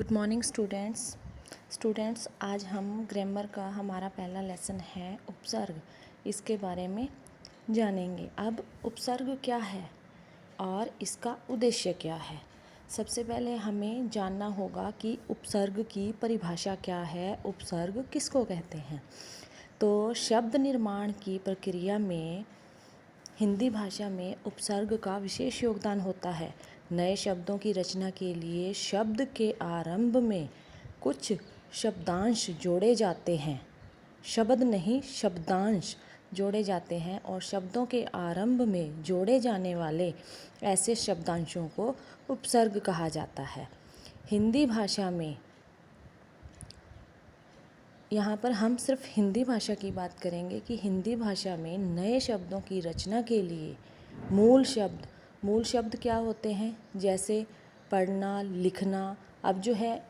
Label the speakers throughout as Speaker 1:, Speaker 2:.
Speaker 1: Good morning students आज हम grammar का हमारा पहला लेसन है उपसर्ग। इसके बारे में जानेंगे। अब उपसर्ग क्या है और इसका उद्देश्य क्या है। सबसे पहले हमें जानना होगा कि उपसर्ग की परिभाषा क्या है, उपसर्ग किसको कहते हैं। तो शब्द निर्माण की प्रक्रिया में हिंदी भाषा में उपसर्ग का विशेष योगदान होता है। नए शब्दों की रचना के लिए शब्द के आरंभ में कुछ शब्दांश जोड़े जाते हैं। शब्द नहीं, शब्दांश जोड़े जाते हैं और शब्दों के आरंभ में जोड़े जाने वाले ऐसे शब्दांशों को उपसर्ग कहा जाता है। हिंदी भाषा में यहाँ पर हम सिर्फ हिंदी भाषा की बात करेंगे कि हिंदी भाषा में नए शब्दों की रचना के लिए मूल शब्द क्या होते हैं, जैसे पढ़ना, लिखना। अब जो है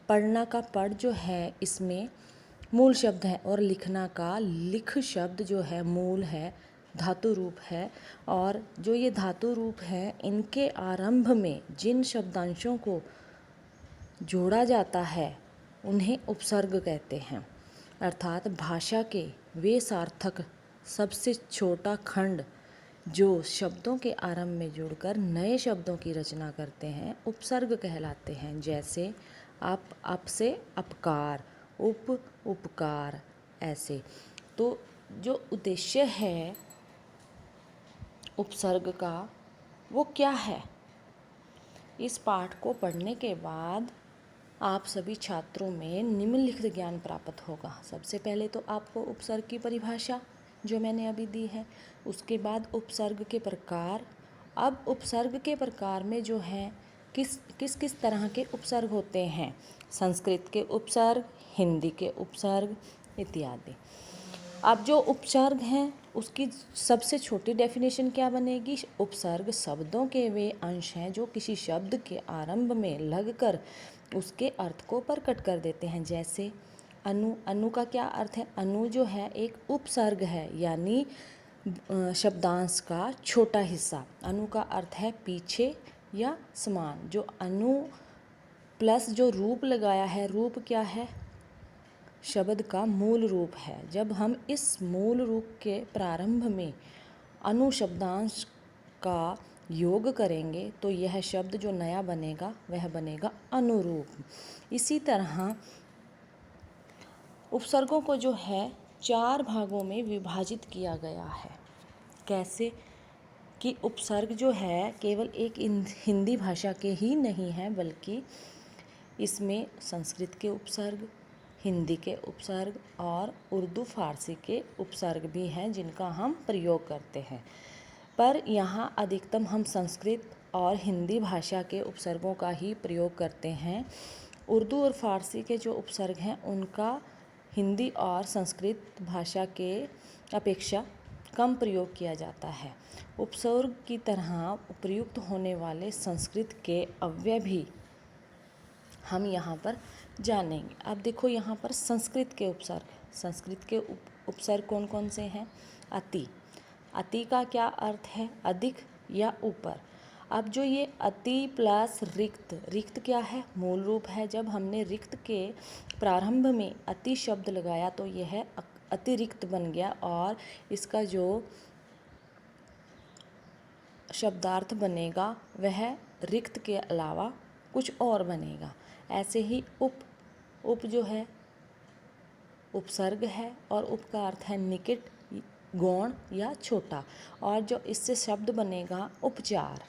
Speaker 1: पढ़ना का पढ़ जो है इसमें मूल शब्द है और लिखना का लिख शब्द जो है मूल है, धातु रूप है। और जो ये धातु रूप है इनके आरंभ में जिन शब्दांशों को जोड़ा जाता है उन्हें उपसर्ग कहते हैं। अर्थात भाषा के वे सार्थक सबसे छोटा खंड जो शब्दों के आरंभ में जुड़कर नए शब्दों की रचना करते हैं उपसर्ग कहलाते हैं। जैसे अप से अपकार, उपकार, ऐसे। तो जो उद्देश्य है उपसर्ग का वो क्या है। इस पाठ को पढ़ने के बाद आप सभी छात्रों में निम्नलिखित ज्ञान प्राप्त होगा। सबसे पहले तो आपको उपसर्ग की परिभाषा जो मैंने अभी दी है, उसके बाद उपसर्ग के प्रकार। अब उपसर्ग के प्रकार में जो है किस तरह के उपसर्ग होते हैं, संस्कृत के उपसर्ग, हिंदी के उपसर्ग इत्यादि। अब जो उपसर्ग हैं उसकी सबसे छोटी डेफिनेशन क्या बनेगी। उपसर्ग शब्दों के वे अंश हैं जो किसी शब्द के आरंभ में लगकर उसके अर्थ को प्रकट कर देते हैं। जैसे अनु का क्या अर्थ है। अनु जो है एक उपसर्ग है, यानी शब्दांश का छोटा हिस्सा। अनु का अर्थ है पीछे या समान। जो अनु प्लस जो रूप लगाया है, रूप क्या है, शब्द का मूल रूप है। जब हम इस मूल रूप के प्रारंभ में अनु शब्दांश का योग करेंगे तो यह शब्द जो नया बनेगा वह बनेगा अनुरूप। इसी तरह उपसर्गों को जो है 4 भागों में विभाजित किया गया है। कैसे कि उपसर्ग जो है केवल एक हिंदी भाषा के ही नहीं है, बल्कि इसमें संस्कृत के उपसर्ग, हिंदी के उपसर्ग और उर्दू फारसी के उपसर्ग भी हैं जिनका हम प्रयोग करते हैं। पर यहाँ अधिकतम हम संस्कृत और हिंदी भाषा के उपसर्गों का ही प्रयोग करते हैं। उर्दू और फारसी के जो उपसर्ग हैं उनका हिंदी और संस्कृत भाषा के अपेक्षा कम प्रयोग किया जाता है। उपसर्ग की तरह प्रयुक्त होने वाले संस्कृत के अव्यय भी हम यहाँ पर जानेंगे। अब देखो यहाँ पर संस्कृत के उपसर्ग कौन कौन से हैं। अति का क्या अर्थ है, अधिक या ऊपर। अब जो ये अति प्लस रिक्त क्या है, मूल रूप है। जब हमने रिक्त के प्रारंभ में अति शब्द लगाया तो यह अतिरिक्त बन गया और इसका जो शब्दार्थ बनेगा वह रिक्त के अलावा कुछ और बनेगा। ऐसे ही उप जो है उपसर्ग है और उप का अर्थ है निकट, गौण या छोटा, और जो इससे शब्द बनेगा उपचार।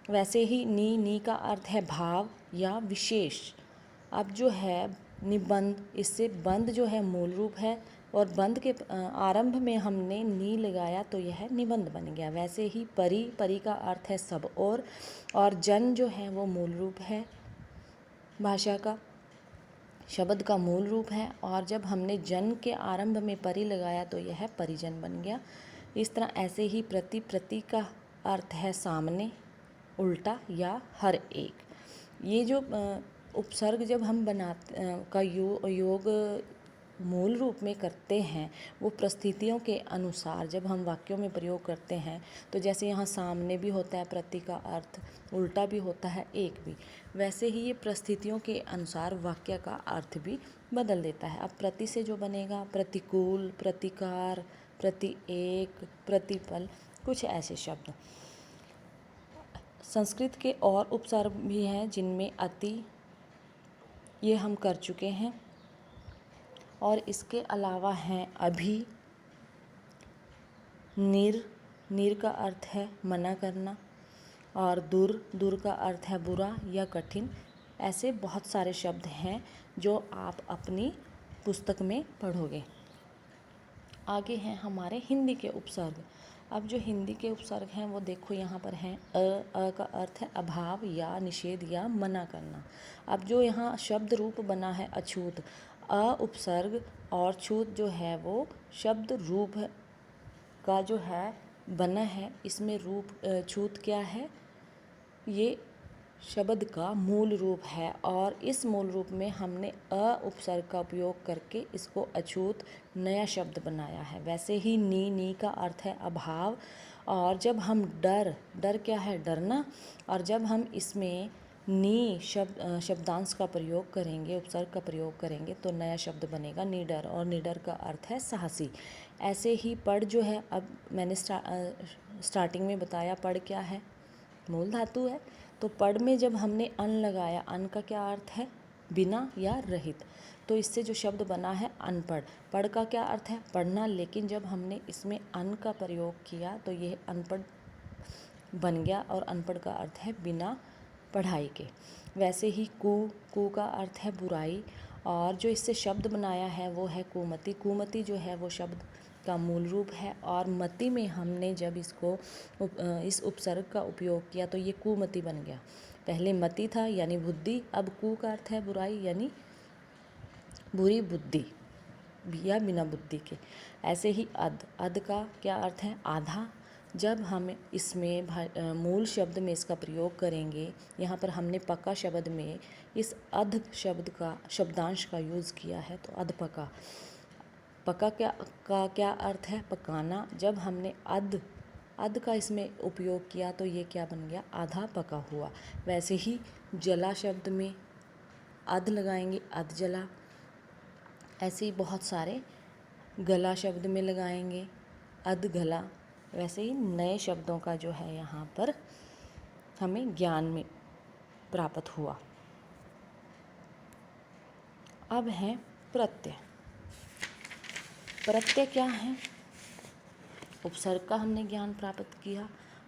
Speaker 1: वैसे ही नी का अर्थ है भाव या विशेष। अब जो है निबंध, इससे बंद जो है मूल रूप है और बंद के आरंभ में हमने नी लगाया तो यह निबंध बन गया। वैसे ही परी का अर्थ है सब और जन जो है वो मूल रूप है भाषा का, शब्द का मूल रूप है। और जब हमने जन के आरंभ में परी लगाया तो यह परिजन बन गया। इस तरह ऐसे ही प्रति का अर्थ है सामने, उल्टा या हर एक। ये जो उपसर्ग जब हम योग मूल रूप में करते हैं वो परिस्थितियों के अनुसार जब हम वाक्यों में प्रयोग करते हैं, तो जैसे यहाँ सामने भी होता है प्रति का अर्थ, उल्टा भी होता है एक भी, वैसे ही ये परिस्थितियों के अनुसार वाक्य का अर्थ भी बदल देता है। अब प्रति से जो बनेगा प्रतिकूल, प्रतिकार, प्रति एक, प्रतिपल, कुछ ऐसे शब्द। संस्कृत के और उपसर्ग भी हैं जिनमें अति, ये हम कर चुके हैं, और इसके अलावा हैं अभी, निर का अर्थ है मना करना, और दूर का अर्थ है बुरा या कठिन। ऐसे बहुत सारे शब्द हैं जो आप अपनी पुस्तक में पढ़ोगे। आगे हैं हमारे हिंदी के उपसर्ग। अब जो हिंदी के उपसर्ग हैं वो देखो यहाँ पर हैं। अ का अर्थ है अभाव या निषेध या मना करना। अब जो यहाँ शब्द रूप बना है अछूत, अ उपसर्ग और छूत जो है वो शब्द रूप का जो है बना है। इसमें रूप छूत क्या है, ये शब्द का मूल रूप है, और इस मूल रूप में हमने अ उपसर्ग का उपयोग करके इसको अछूत नया शब्द बनाया है। वैसे ही नी का अर्थ है अभाव, और जब हम डर क्या है डरना, और जब हम इसमें नी शब्दांश का प्रयोग करेंगे, उपसर्ग का प्रयोग करेंगे, तो नया शब्द बनेगा निडर, और निडर का अर्थ है साहसी। ऐसे ही पढ़ जो है, अब मैंने स्टार्टिंग में बताया पढ़ क्या है, मूल धातु है। तो पढ़ में जब हमने अन लगाया, अन का क्या अर्थ है बिना या रहित, तो इससे जो शब्द बना है अनपढ़। पढ़ का क्या अर्थ है पढ़ना, लेकिन जब हमने इसमें अन का प्रयोग किया तो यह अनपढ़ बन गया, और अनपढ़ का अर्थ है बिना पढ़ाई के। वैसे ही कू का अर्थ है बुराई, और जो इससे शब्द बनाया है वो है कुमति। कुमति जो है वो शब्द का मूल रूप है, और मति में हमने जब इसको इस उपसर्ग का उपयोग किया तो ये कुमति बन गया। पहले मति था यानी बुद्धि, अब कु का अर्थ है बुराई यानी बुरी बुद्धि या बिना बुद्धि के। ऐसे ही अध का क्या अर्थ है आधा। जब हम इसमें मूल शब्द में इसका प्रयोग करेंगे, यहाँ पर हमने पका शब्द में इस अध शब्द का शब्दांश का यूज़ किया है, तो अधपका। पका क्या अर्थ है पकाना। जब हमने अध का इसमें उपयोग किया तो ये क्या बन गया आधा पका हुआ। वैसे ही जला शब्द में अध लगाएंगे अध जला। ऐसे ही बहुत सारे गला शब्द में लगाएंगे अध गला। वैसे ही नए शब्दों का जो है यहाँ पर हमें ज्ञान में प्राप्त हुआ। अब है प्रत्यय। प्रत्यय क्या है, उपसर्ग का हमने ज्ञान प्राप्त किया,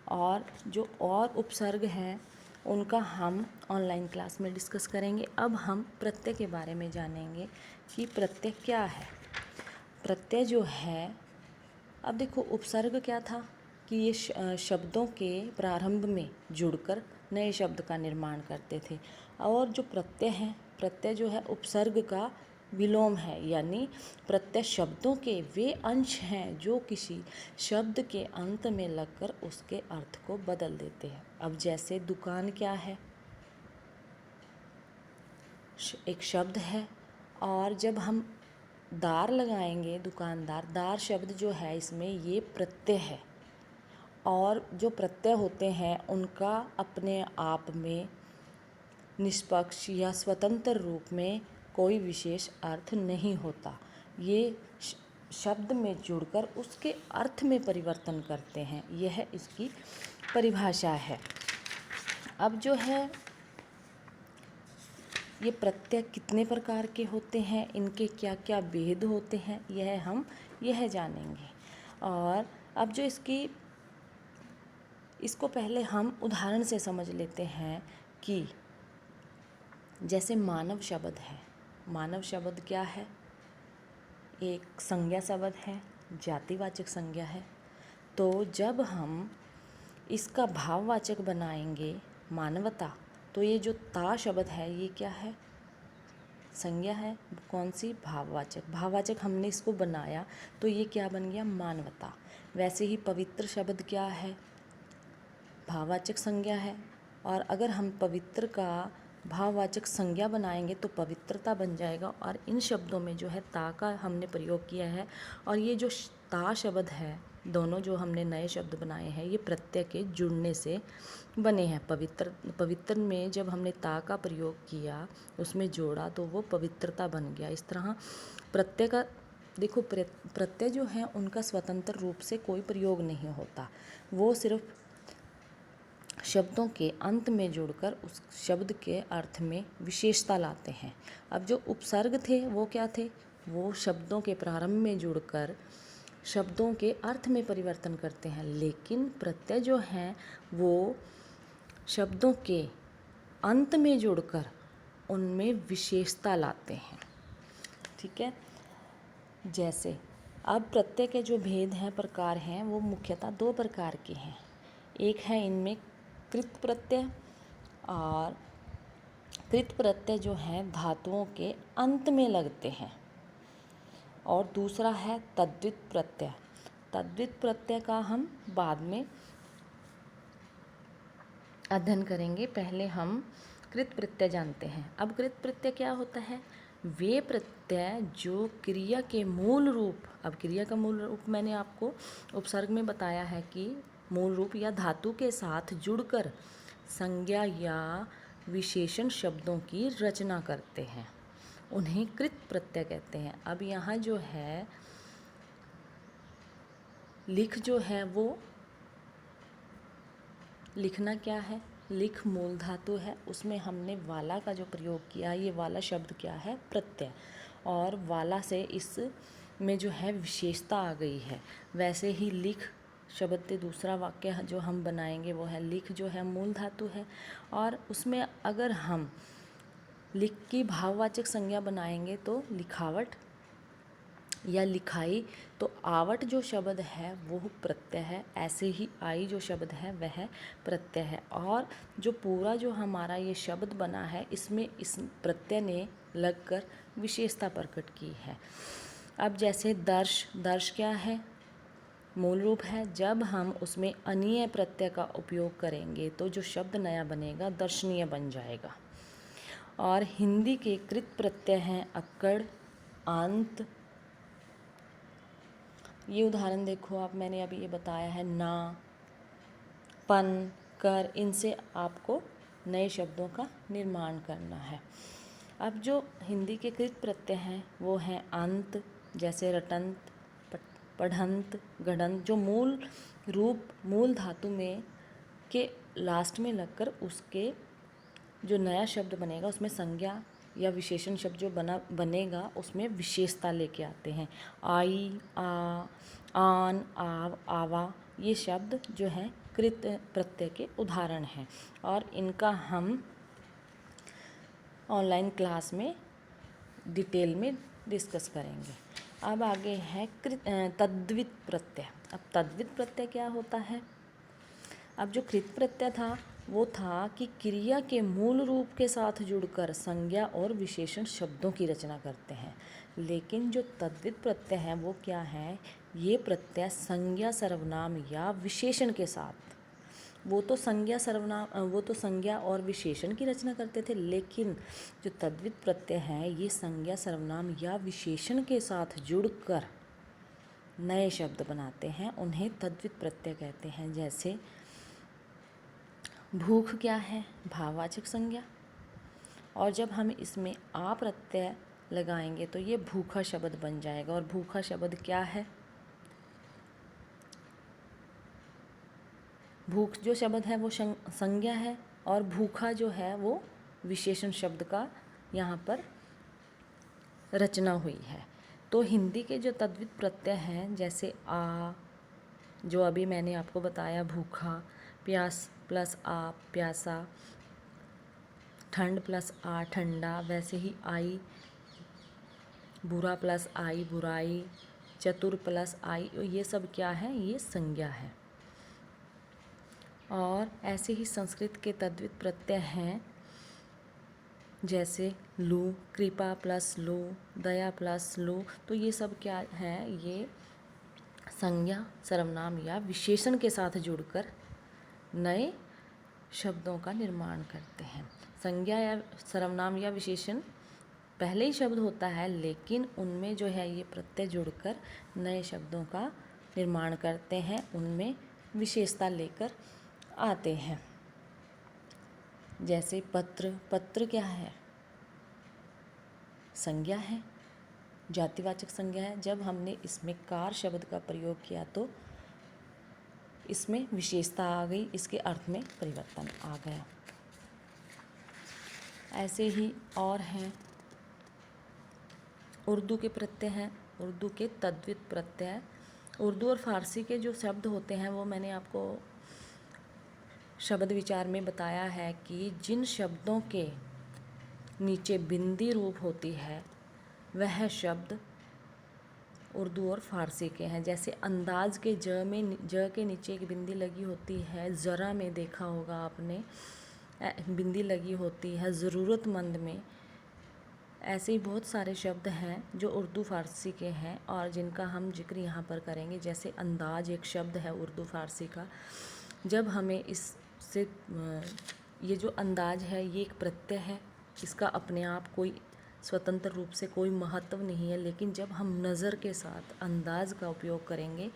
Speaker 1: और जो और उपसर्ग हैं उनका हम ऑनलाइन क्लास में डिस्कस करेंगे। अब हम प्रत्यय के बारे में जानेंगे कि प्रत्यय क्या है। प्रत्यय जो है, अब देखो उपसर्ग क्या था कि ये शब्दों के प्रारंभ में जुड़कर नए शब्द का निर्माण करते थे, और जो प्रत्यय है, प्रत्यय जो है उपसर्ग का विलोम है, यानी प्रत्यय शब्दों के वे अंश हैं जो किसी शब्द के अंत में लगकर उसके अर्थ को बदल देते हैं। अब जैसे दुकान क्या है, एक शब्द है, और जब हम दार लगाएंगे दुकानदार, दार शब्द जो है इसमें ये प्रत्यय है, और जो प्रत्यय होते हैं उनका अपने आप में निष्पक्ष या स्वतंत्र रूप में कोई विशेष अर्थ नहीं होता। ये शब्द में जुड़कर उसके अर्थ में परिवर्तन करते हैं, यह इसकी परिभाषा है। अब जो है ये प्रत्यय कितने प्रकार के होते हैं, इनके क्या क्या भेद होते हैं, यह जानेंगे। और अब जो इसको पहले हम उदाहरण से समझ लेते हैं कि जैसे मानव शब्द है। मानव शब्द क्या है, एक संज्ञा शब्द है, जातिवाचक संज्ञा है। तो जब हम इसका भाववाचक बनाएंगे मानवता, तो ये जो ता शब्द है ये क्या है, संज्ञा है। कौन सी, भाववाचक। भाववाचक हमने इसको बनाया तो ये क्या बन गया, मानवता। वैसे ही पवित्र शब्द क्या है, भाववाचक संज्ञा है। और अगर हम पवित्र का भाववाचक संज्ञा बनाएंगे तो पवित्रता बन जाएगा। और इन शब्दों में जो है ता का हमने प्रयोग किया है, और ये जो ता शब्द है, दोनों जो हमने नए शब्द बनाए हैं ये प्रत्यय के जुड़ने से बने हैं। पवित्र में जब हमने ता का प्रयोग किया, उसमें जोड़ा, तो वो पवित्रता बन गया। इस तरह प्रत्यय का देखो, प्रत्यय जो है उनका स्वतंत्र रूप से कोई प्रयोग नहीं होता, वो सिर्फ शब्दों के अंत में जुड़कर उस शब्द के अर्थ में विशेषता लाते हैं। अब जो उपसर्ग थे वो क्या थे? वो शब्दों के प्रारंभ में जुड़कर शब्दों के अर्थ में परिवर्तन करते हैं, लेकिन प्रत्यय जो हैं वो शब्दों के अंत में जुड़कर उनमें विशेषता लाते हैं। ठीक है। जैसे अब प्रत्यय के जो भेद हैं, प्रकार हैं, वो मुख्यतः दो प्रकार के हैं। एक है इनमें कृत प्रत्यय, और कृत प्रत्यय जो हैं धातुओं के अंत में लगते हैं, और दूसरा है तद्वित प्रत्यय। तद्वित प्रत्यय का हम बाद में अध्ययन करेंगे, पहले हम कृत प्रत्यय जानते हैं। अब कृत प्रत्यय क्या होता है? वे प्रत्यय जो क्रिया के मूल रूप, अब क्रिया का मूल रूप मैंने आपको उपसर्ग में बताया है कि मूल रूप या धातु के साथ जुड़कर संज्ञा या विशेषण शब्दों की रचना करते हैं, उन्हें कृत प्रत्यय कहते हैं। अब यहाँ जो है लिख जो है वो लिखना क्या है? लिख मूल धातु है, उसमें हमने वाला का जो प्रयोग किया, ये वाला शब्द क्या है? प्रत्यय। और वाला से इस में जो है विशेषता आ गई है। वैसे ही लिख शब्द से दूसरा वाक्य जो हम बनाएंगे वो है लिख, जो है मूल धातु है, और उसमें अगर हम लिख की भाववाचक संज्ञा बनाएंगे तो लिखावट या लिखाई, तो आवट जो शब्द है वो प्रत्यय है, ऐसे ही आई जो शब्द है वह प्रत्यय है। और जो पूरा जो हमारा ये शब्द बना है, इसमें इस प्रत्यय ने लगकर विशेषता प्रकट की है। अब जैसे दर्श, दर्श क्या है? मूल रूप है। जब हम उसमें अनीय प्रत्यय का उपयोग करेंगे तो जो शब्द नया बनेगा दर्शनीय बन जाएगा। और हिंदी के कृत प्रत्यय हैं अक्कड़, अंत। ये उदाहरण देखो आप, मैंने अभी ये बताया है ना, पन, कर, इनसे आपको नए शब्दों का निर्माण करना है। अब जो हिंदी के कृत प्रत्यय हैं वो हैं अंत, जैसे रटंत, पढ़ंत, गढ़ंत, जो मूल रूप मूल धातु में के लास्ट में लगकर उसके जो नया शब्द बनेगा उसमें संज्ञा या विशेषण शब्द जो बनेगा उसमें विशेषता लेके आते हैं। आई, आ, आन, आव, आवा, ये शब्द जो हैं कृत प्रत्यय के उदाहरण हैं, और इनका हम ऑनलाइन क्लास में डिटेल में डिस्कस करेंगे। अब आगे है तद्वित प्रत्यय। अब तद्वित प्रत्यय क्या होता है? अब जो कृत प्रत्यय था वो था कि क्रिया के मूल रूप के साथ जुड़कर संज्ञा और विशेषण शब्दों की रचना करते हैं, लेकिन जो तद्वित प्रत्यय है वो क्या है? ये प्रत्यय संज्ञा, सर्वनाम या विशेषण के साथ, वो तो संज्ञा और विशेषण की रचना करते थे, लेकिन जो तद्वित प्रत्यय है ये संज्ञा, सर्वनाम या विशेषण के साथ जुड़कर नए शब्द बनाते हैं, उन्हें तद्वित प्रत्यय कहते हैं। जैसे भूख क्या है? भाववाचक संज्ञा, और जब हम इसमें आ प्रत्यय लगाएंगे तो ये भूखा शब्द बन जाएगा। और भूखा शब्द क्या है? भूख जो शब्द है वो संज्ञा है, और भूखा जो है वो विशेषण शब्द का यहाँ पर रचना हुई है। तो हिंदी के जो तद्वित प्रत्यय हैं, जैसे आ, जो अभी मैंने आपको बताया भूखा, प्यास प्लस आ प्यासा, ठंड प्लस आ ठंडा, वैसे ही आई, बुरा प्लस आई बुराई, चतुर प्लस आई, ये सब क्या है? ये संज्ञा है। और ऐसे ही संस्कृत के तद्वित प्रत्यय हैं, जैसे लू, कृपा प्लस लू, दया प्लस लू, तो ये सब क्या है? ये संज्ञा, सर्वनाम या विशेषण के साथ जुड़कर नए शब्दों का निर्माण करते हैं। संज्ञा या सर्वनाम या विशेषण पहले ही शब्द होता है, लेकिन उनमें जो है ये प्रत्यय जुड़कर नए शब्दों का निर्माण करते हैं, उनमें विशेषता लेकर आते हैं। जैसे पत्र, पत्र क्या है? संज्ञा है, जातिवाचक संज्ञा है। जब हमने इसमें कार शब्द का प्रयोग किया तो इसमें विशेषता आ गई, इसके अर्थ में परिवर्तन आ गया। ऐसे ही और हैं, उर्दू के प्रत्यय हैं, उर्दू के तद्वित प्रत्यय। उर्दू और फारसी के जो शब्द होते हैं वो मैंने आपको शब्द विचार में बताया है कि जिन शब्दों के नीचे बिंदी रूप होती है वह शब्द उर्दू और फारसी के हैं। जैसे अंदाज के ज के नीचे एक बिंदी लगी होती है, ज़रा में देखा होगा आपने बिंदी लगी होती है, ज़रूरतमंद में। ऐसे ही बहुत सारे शब्द हैं जो उर्दू फारसी के हैं और जिनका हम जिक्र यहाँ पर करेंगे। जैसे अंदाज एक शब्द है उर्दू फारसी का। जब हमें इससे ये जो अंदाज है ये एक प्रत्यय है, इसका अपने आप कोई स्वतंत्र रूप से कोई महत्व नहीं है, लेकिन जब हम नज़र के साथ अंदाज का उपयोग करेंगे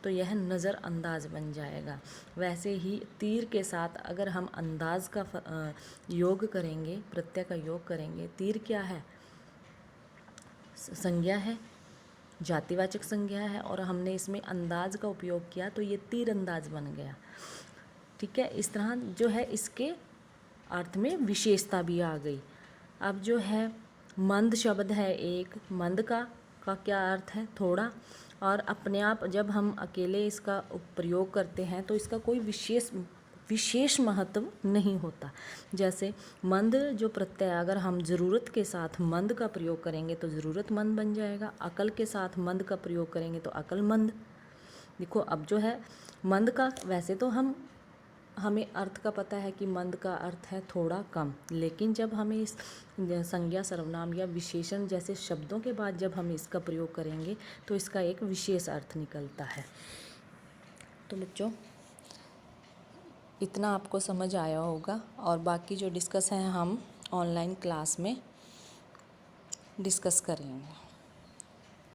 Speaker 1: तो यह नज़र अंदाज बन जाएगा। वैसे ही तीर के साथ अगर हम अंदाज का योग करेंगे, प्रत्यय का योग करेंगे, तीर क्या है? संज्ञा है, जातिवाचक संज्ञा है, और हमने इसमें अंदाज का उपयोग किया तो ये तीर अंदाज बन गया। ठीक है, इस तरह जो है इसके अर्थ में विशेषता भी आ गई। अब जो है मंद शब्द है एक, मंद का क्या अर्थ है? थोड़ा। और अपने आप जब हम अकेले इसका प्रयोग करते हैं तो इसका कोई विशेष महत्व नहीं होता। जैसे मंद जो प्रत्यय अगर हम ज़रूरत के साथ मंद का प्रयोग करेंगे तो ज़रूरतमंद बन जाएगा, अकल के साथ मंद का प्रयोग करेंगे तो अकलमंद। देखो अब जो है मंद का वैसे तो हमें अर्थ का पता है कि मंद का अर्थ है थोड़ा कम, लेकिन जब हमें इस संज्ञा सर्वनाम या विशेषण जैसे शब्दों के बाद जब हम इसका प्रयोग करेंगे तो इसका एक विशेष अर्थ निकलता है। तो बच्चों इतना आपको समझ आया होगा और बाकी जो डिस्कस है हम ऑनलाइन क्लास में डिस्कस करेंगे।